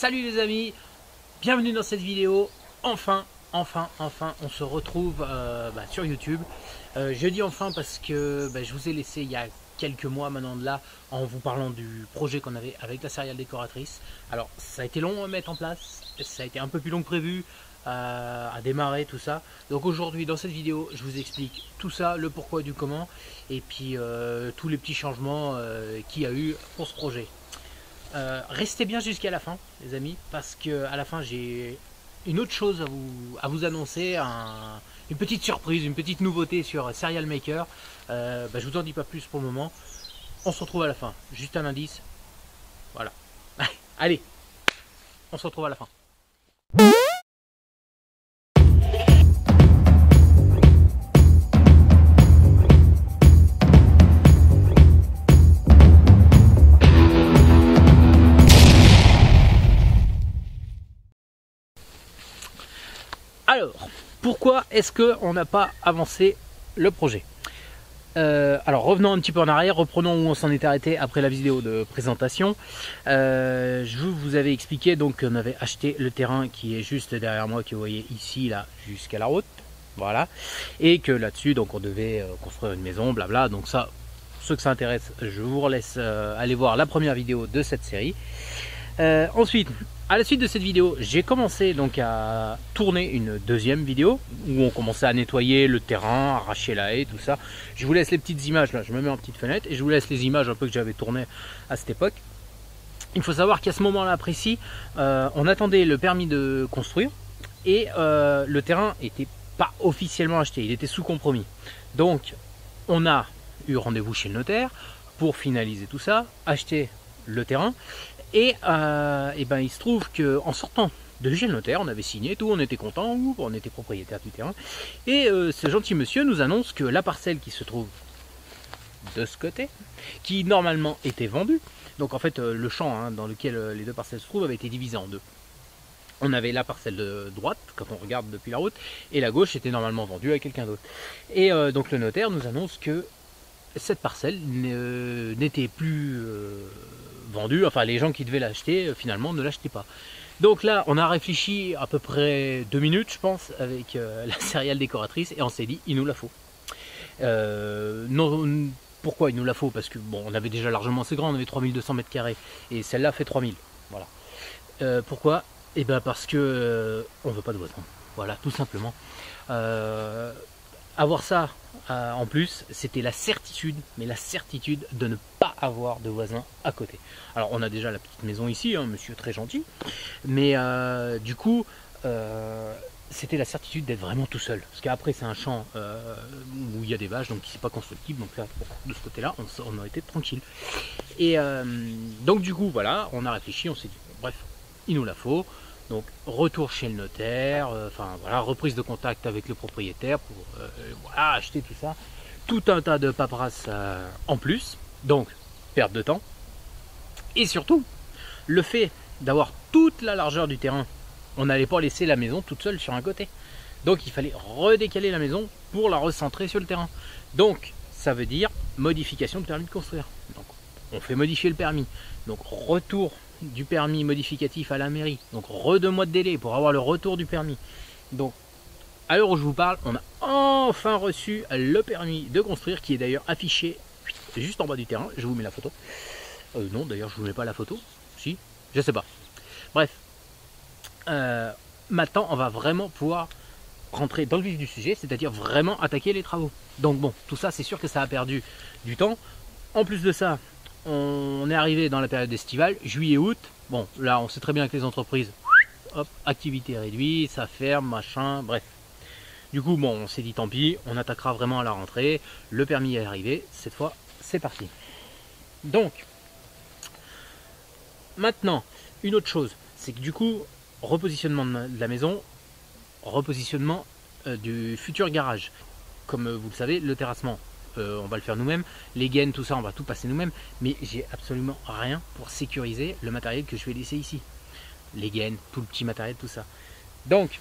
Salut les amis, bienvenue dans cette vidéo. Enfin, on se retrouve sur YouTube. Je dis enfin parce que je vous ai laissé il y a quelques mois maintenant de là en vous parlant du projet qu'on avait avec la céréale décoratrice. Alors ça a été long à mettre en place, ça a été un peu plus long que prévu à démarrer tout ça. Donc aujourd'hui dans cette vidéo je vous explique tout ça, le pourquoi du comment et puis tous les petits changements qu'il y a eu pour ce projet. Restez bien jusqu'à la fin les amis, parce que à la fin j'ai une autre chose à vous annoncer, une petite surprise, une petite nouveauté sur Serial Maker. Je vous en dis pas plus pour le moment, on se retrouve à la fin, juste un indice, voilà. Allez, on se retrouve à la fin. Alors, pourquoi est-ce qu'on n'a pas avancé le projet? Alors revenons un petit peu en arrière, reprenons où on s'en était arrêté après la vidéo de présentation. Je vous avais expliqué donc qu'on avait acheté le terrain qui est juste derrière moi, que vous voyez ici, là, jusqu'à la route. Voilà. Et que là-dessus, donc on devait construire une maison, blabla. Donc ça, ceux que ça intéresse, je vous laisse aller voir la première vidéo de cette série. Ensuite, à la suite de cette vidéo, j'ai commencé donc à tourner une deuxième vidéo où on commençait à nettoyer le terrain, arracher la haie, tout ça. Je vous laisse les petites images là, je me mets en petite fenêtre et je vous laisse les images un peu que j'avais tournées à cette époque. Il faut savoir qu'à ce moment-là précis, on attendait le permis de construire et le terrain n'était pas officiellement acheté, il était sous compromis. Donc, on a eu rendez-vous chez le notaire pour finaliser tout ça, acheter le terrain. Et il se trouve qu'en sortant de chez le notaire, on avait signé tout, on était content, on était propriétaire du terrain. Et ce gentil monsieur nous annonce que la parcelle qui se trouve de ce côté, qui normalement était vendue, donc en fait le champ dans lequel les deux parcelles se trouvent avait été divisé en deux. On avait la parcelle de droite, quand on regarde depuis la route, et la gauche était normalement vendue à quelqu'un d'autre. Et donc le notaire nous annonce que cette parcelle n'était plus vendue, enfin les gens qui devaient l'acheter finalement ne l'achetaient pas. Donc là on a réfléchi à peu près 2 minutes je pense avec la céréale décoratrice et on s'est dit il nous la faut. Non, pourquoi il nous la faut? Parce que bon, on avait déjà largement assez grand, on avait 3200 mètres carrés et celle-là fait 3000. Voilà. Pourquoi? Et parce que on veut pas de voisins. Voilà, tout simplement. Avoir ça en plus, c'était la certitude, mais la certitude de ne pas avoir de voisins à côté. Alors on a déjà la petite maison ici, monsieur très gentil, mais du coup c'était la certitude d'être vraiment tout seul. Parce qu'après c'est un champ où il y a des vaches, donc c'est pas constructible, donc là de ce côté-là on a été tranquille. Et donc du coup voilà, on a réfléchi, on s'est dit bref, il nous la faut. Donc retour chez le notaire, voilà, reprise de contact avec le propriétaire pour voilà, acheter tout ça. Tout un tas de paperasse en plus, donc perte de temps. Et surtout, le fait d'avoir toute la largeur du terrain, on n'allait pas laisser la maison toute seule sur un côté. Donc il fallait redécaler la maison pour la recentrer sur le terrain. Donc ça veut dire modification de permis de construire. Donc on fait modifier le permis. Donc retour du permis modificatif à la mairie, donc 2 mois de délai pour avoir le retour du permis. Donc à l'heure où je vous parle, on a enfin reçu le permis de construire qui est d'ailleurs affiché juste en bas du terrain. Je vous mets la photo. Non d'ailleurs je vous mets pas la photo, si, je sais pas. Bref, maintenant on va vraiment pouvoir rentrer dans le vif du sujet, c'est-à-dire vraiment attaquer les travaux. Donc bon, tout ça c'est sûr que ça a perdu du temps. En plus de ça, on est arrivé dans la période estivale, juillet-août. Bon, là, on sait très bien que les entreprises, hop, activité réduite, ça ferme, machin, bref. Du coup, bon, on s'est dit tant pis, on attaquera vraiment à la rentrée. Le permis est arrivé, cette fois, c'est parti. Donc, maintenant, une autre chose, c'est que du coup, repositionnement de la maison, repositionnement du futur garage. Comme vous le savez, le terrassement, on va le faire nous-mêmes, les gaines, tout ça, on va tout passer nous-mêmes, mais j'ai absolument rien pour sécuriser le matériel que je vais laisser ici. Les gaines, tout le petit matériel, tout ça. Donc,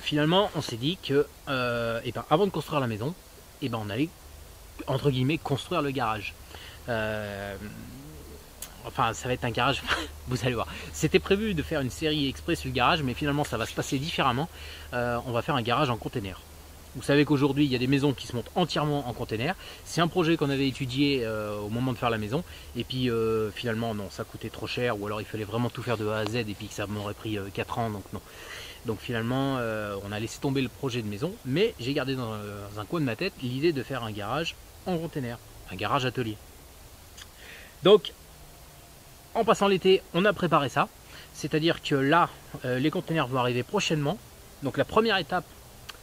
finalement, on s'est dit que, avant de construire la maison, on allait, entre guillemets, construire le garage. enfin ça va être un garage, vous allez voir. C'était prévu de faire une série exprès sur le garage, mais finalement ça va se passer différemment. On va faire un garage en container. Vous savez qu'aujourd'hui il y a des maisons qui se montent entièrement en container. C'est un projet qu'on avait étudié au moment de faire la maison. Et puis finalement non, ça coûtait trop cher, ou alors il fallait vraiment tout faire de A à Z et puis que ça m'aurait pris 4 ans, donc non. Donc finalement on a laissé tomber le projet de maison, mais j'ai gardé dans un coin de ma tête l'idée de faire un garage en container, un garage atelier. Donc en passant l'été, on a préparé ça, c'est-à-dire que là les containers vont arriver prochainement. Donc la première étape,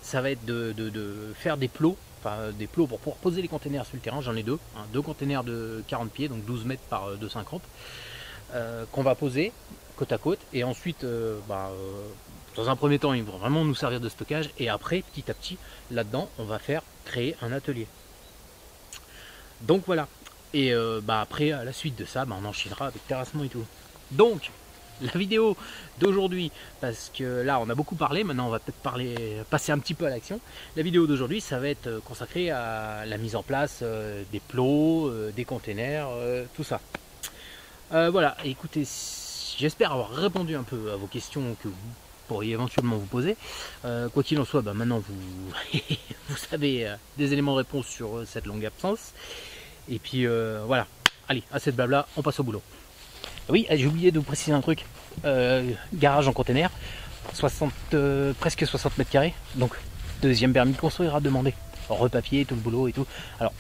ça va être de faire des plots, enfin des plots pour pouvoir poser les containers sur le terrain. J'en ai deux, hein, deux containers de 40 pieds, donc 12 mètres par 2,50, qu'on va poser côte à côte. Et ensuite, dans un premier temps, ils vont vraiment nous servir de stockage. Et après, petit à petit, là-dedans, on va créer un atelier. Donc voilà. Et après, à la suite de ça, on enchaînera avec terrassement et tout. Donc, la vidéo d'aujourd'hui, parce que là on a beaucoup parlé, maintenant on va peut-être passer un petit peu à l'action. La vidéo d'aujourd'hui, ça va être consacré à la mise en place des plots, des containers, tout ça. Voilà, écoutez, j'espère avoir répondu un peu à vos questions que vous pourriez éventuellement vous poser. Quoi qu'il en soit, maintenant vous, vous savez des éléments de réponse sur cette longue absence. Et puis voilà, allez, assez de blabla, on passe au boulot. Oui, j'ai oublié de vous préciser un truc. Garage en container, presque 60 mètres carrés. Donc, deuxième permis de construire à demander. Repapier, tout le boulot et tout. Alors,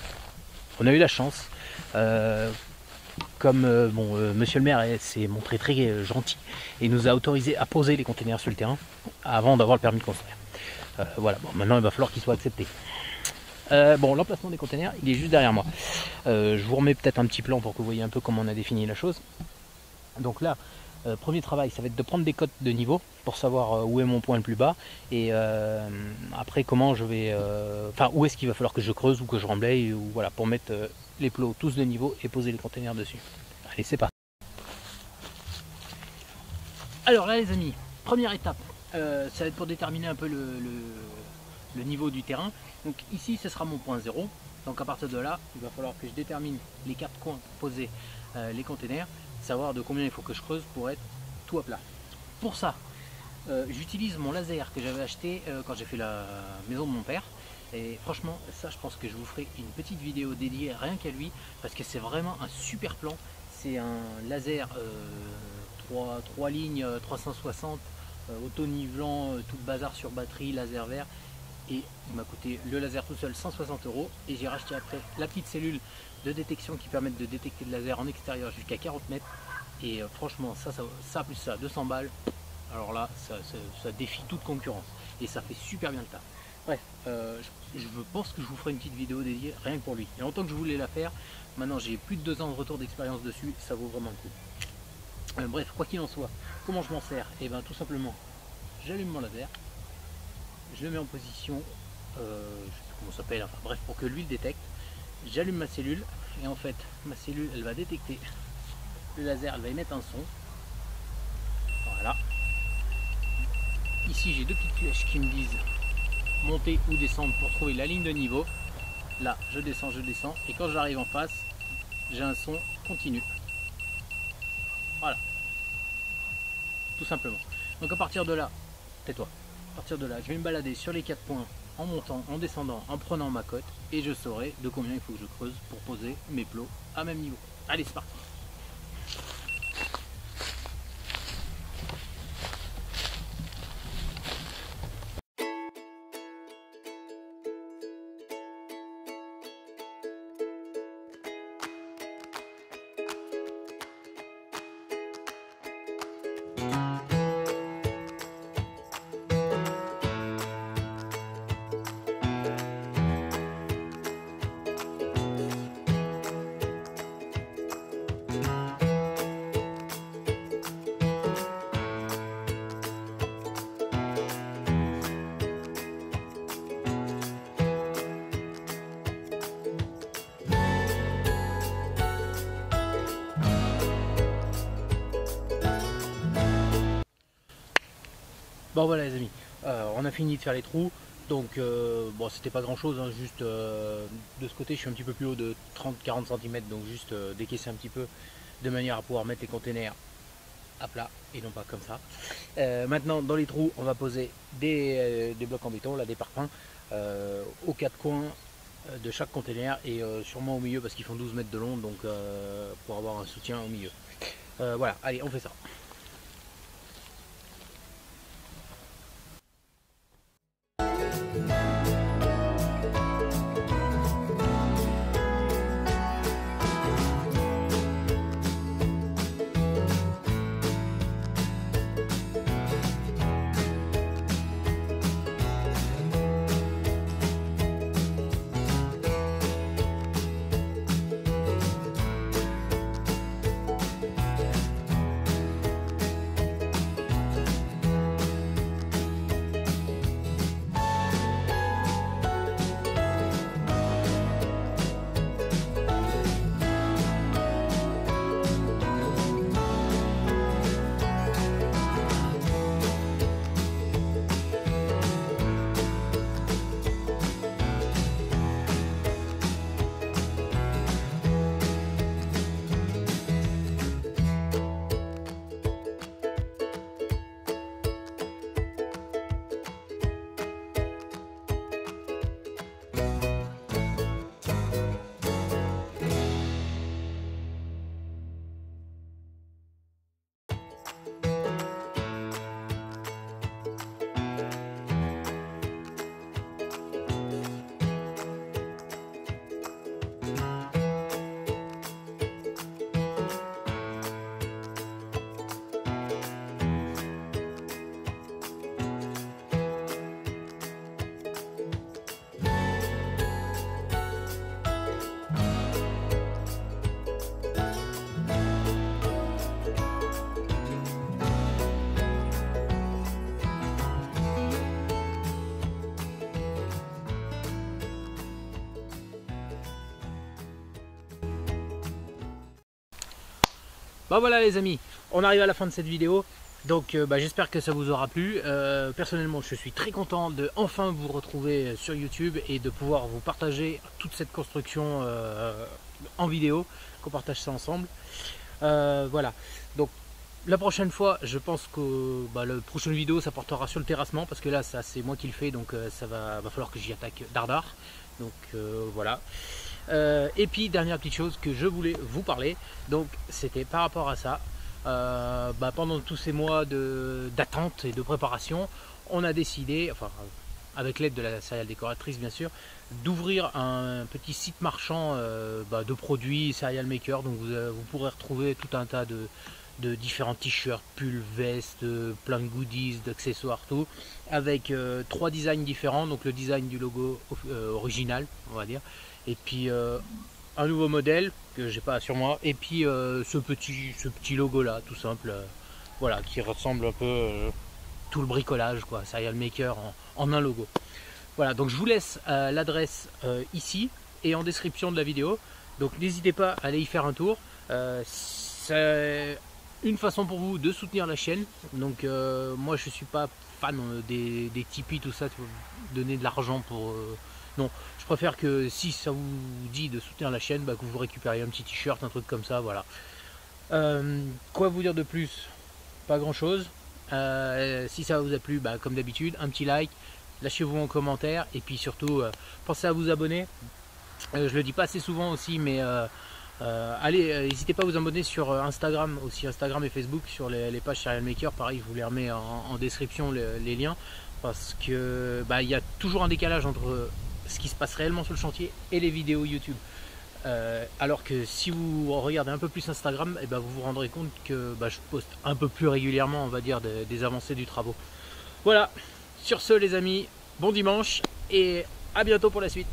on a eu la chance. Monsieur le maire s'est montré très gentil et nous a autorisé à poser les containers sur le terrain avant d'avoir le permis de construire. Voilà, bon, maintenant il va falloir qu'il soit accepté. L'emplacement des containers, il est juste derrière moi. Je vous remets peut-être un petit plan pour que vous voyez un peu comment on a défini la chose. Donc là, premier travail, ça va être de prendre des cotes de niveau pour savoir où est mon point le plus bas et après comment je vais, où est-ce qu'il va falloir que je creuse ou que je remblaye, ou voilà, pour mettre les plots tous de niveau et poser les containers dessus. Allez, c'est parti. Alors là les amis, première étape, ça va être pour déterminer un peu le niveau du terrain. Donc ici ce sera mon point 0. Donc à partir de là, il va falloir que je détermine les 4 coins pour poser les containers, savoir de combien il faut que je creuse pour être tout à plat. Pour ça, j'utilise mon laser que j'avais acheté quand j'ai fait la maison de mon père. Et franchement, ça je pense que je vous ferai une petite vidéo dédiée rien qu'à lui, parce que c'est vraiment un super plan. C'est un laser 3 lignes 360, auto-nivelant, tout le bazar sur batterie, laser vert. Et il m'a coûté le laser tout seul 160 €. Et j'ai racheté après la petite cellule de détection qui permet de détecter le laser en extérieur jusqu'à 40 mètres. Et franchement, ça plus ça, 200 balles. Alors là, ça défie toute concurrence. Et ça fait super bien le taf. Bref, je pense que je vous ferai une petite vidéo dédiée rien que pour lui. Il y a longtemps que je voulais la faire. Maintenant, j'ai plus de 2 ans de retour d'expérience dessus. Ça vaut vraiment le coup. Bref, quoi qu'il en soit, comment je m'en sers? Et bien tout simplement, j'allume mon laser. Je le mets en position, je sais plus comment ça s'appelle, enfin bref, pour que lui le détecte. J'allume ma cellule et en fait ma cellule elle va détecter le laser, elle va émettre un son. Voilà. Ici j'ai deux petites flèches qui me disent monter ou descendre pour trouver la ligne de niveau. Là je descends et quand j'arrive en face j'ai un son continu. Voilà. Tout simplement. Donc à partir de là, tais-toi. À partir de là, je vais me balader sur les 4 points en montant, en descendant, en prenant ma cote et je saurai de combien il faut que je creuse pour poser mes plots à même niveau. Allez, c'est parti. Bon voilà les amis, on a fini de faire les trous, donc bon c'était pas grand chose, hein, juste de ce côté je suis un petit peu plus haut de 30-40 cm, donc juste décaisser un petit peu de manière à pouvoir mettre les containers à plat et non pas comme ça. Maintenant dans les trous on va poser des blocs en béton, là des parpaings aux quatre coins de chaque container et sûrement au milieu parce qu'ils font 12 mètres de long, donc pour avoir un soutien au milieu. Voilà, allez on fait ça. Bah voilà les amis, on arrive à la fin de cette vidéo, donc j'espère que ça vous aura plu. Personnellement je suis très content de enfin vous retrouver sur YouTube et de pouvoir vous partager toute cette construction en vidéo, qu'on partage ça ensemble. Voilà, donc la prochaine fois je pense que la prochaine vidéo ça portera sur le terrassement, parce que là ça c'est moi qui le fais, donc ça va falloir que j'y attaque dardard, donc voilà. Et puis dernière petite chose que je voulais vous parler, donc c'était par rapport à ça. Pendant tous ces mois d'attente et de préparation, on a décidé, enfin avec l'aide de la céréale décoratrice bien sûr, d'ouvrir un petit site marchand de produits Cereal Maker. Donc vous pourrez retrouver tout un tas de différents t-shirts, pulls, vestes, plein de goodies, d'accessoires, tout, avec 3 designs différents. Donc le design du logo original, on va dire, et puis un nouveau modèle que j'ai pas sur moi, et puis ce petit logo là, tout simple, voilà, qui ressemble un peu tout le bricolage quoi, Cereal Maker en un logo. Voilà, donc je vous laisse l'adresse ici et en description de la vidéo, donc n'hésitez pas à aller y faire un tour. C'est une façon pour vous de soutenir la chaîne. Donc moi je suis pas fan des Tipeee, tout ça, donner de l'argent pour non, je préfère que si ça vous dit de soutenir la chaîne, que vous récupériez un petit t-shirt, un truc comme ça, voilà. Quoi vous dire de plus? Pas grand chose. Si ça vous a plu, comme d'habitude, un petit like, lâchez-vous en commentaire, et puis surtout pensez à vous abonner. Je le dis pas assez souvent aussi, mais allez, n'hésitez pas à vous abonner sur Instagram aussi, Instagram et Facebook, sur les pages Cereal Maker. Pareil, je vous les remets en description les liens, parce que il y a toujours un décalage entre ce qui se passe réellement sur le chantier et les vidéos YouTube. Alors que si vous regardez un peu plus Instagram, vous vous rendrez compte que je poste un peu plus régulièrement, on va dire, des avancées du travaux. Voilà, sur ce les amis, bon dimanche et à bientôt pour la suite.